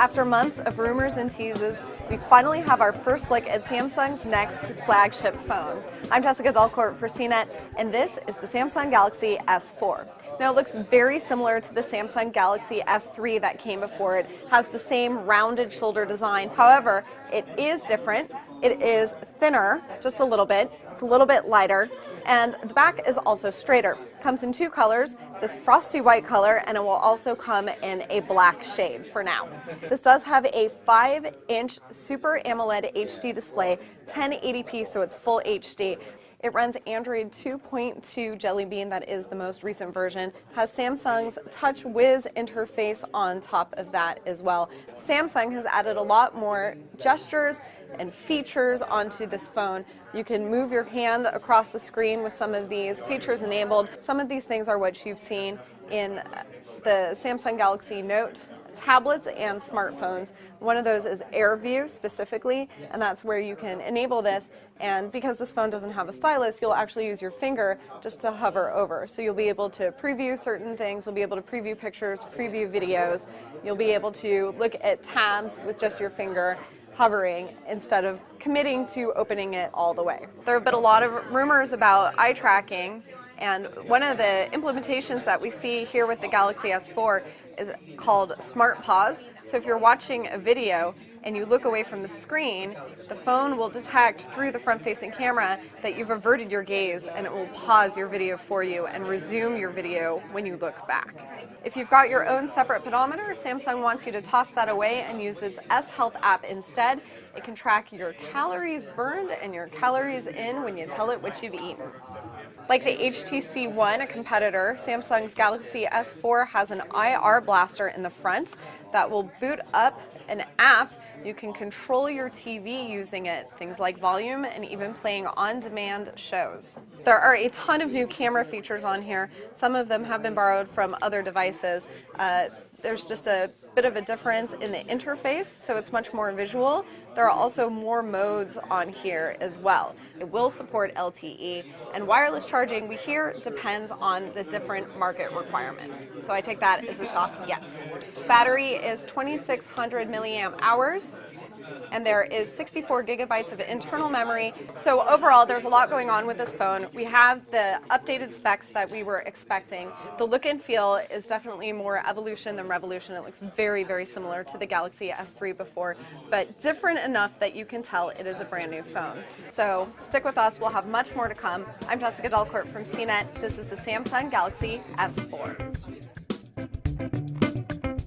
After months of rumors and teases, we finally have our first look at Samsung's next flagship phone. I'm Jessica Dalcourt for CNET, and this is the Samsung Galaxy S4. Now, it looks very similar to the Samsung Galaxy S3 that came before it. It has the same rounded shoulder design. However, it is different. It is thinner, just a little bit. It's a little bit lighter. And the back is also straighter. Comes in two colors, this frosty white color, and it will also come in a black shade for now. This does have a 5-inch Super AMOLED HD display, 1080p, so it's full HD. It runs Android 2.2 Jelly Bean, that is the most recent version. Has Samsung's TouchWiz interface on top of that as well. Samsung has added a lot more gestures and features onto this phone. You can move your hand across the screen with some of these features enabled. Some of these things are what you've seen in the Samsung Galaxy Note tablets and smartphones. One of those is AirView specifically, and that's where you can enable this. And because this phone doesn't have a stylus, you'll actually use your finger just to hover over. So you'll be able to preview certain things, you'll be able to preview pictures, preview videos, you'll be able to look at tabs with just your finger hovering instead of committing to opening it all the way. There have been a lot of rumors about eye tracking, and one of the implementations that we see here with the Galaxy S4 is called Smart Pause. So if you're watching a video and you look away from the screen, the phone will detect through the front-facing camera that you've averted your gaze, and it will pause your video for you and resume your video when you look back. If you've got your own separate pedometer, Samsung wants you to toss that away and use its S Health app instead. It can track your calories burned and your calories in when you tell it what you've eaten. Like the HTC One, a competitor, Samsung's Galaxy S4 has an IR blaster in the front that will boot up an app. You can control your TV using it, things like volume and even playing on-demand shows. There are a ton of new camera features on here. Some of them have been borrowed from other devices. There's just a bit of a difference in the interface, so it's much more visual. There are also more modes on here as well. It will support LTE, and wireless charging, we hear, depends on the different market requirements. So I take that as a soft yes. Battery is 2600 milliamp hours. And there is 64 gigabytes of internal memory. So overall, there's a lot going on with this phone. We have the updated specs that we were expecting. The look and feel is definitely more evolution than revolution. It looks very, very similar to the Galaxy S3 before, but different enough that you can tell it is a brand new phone. So stick with us, we'll have much more to come. I'm Jessica Dalcourt from CNET. This is the Samsung Galaxy S4.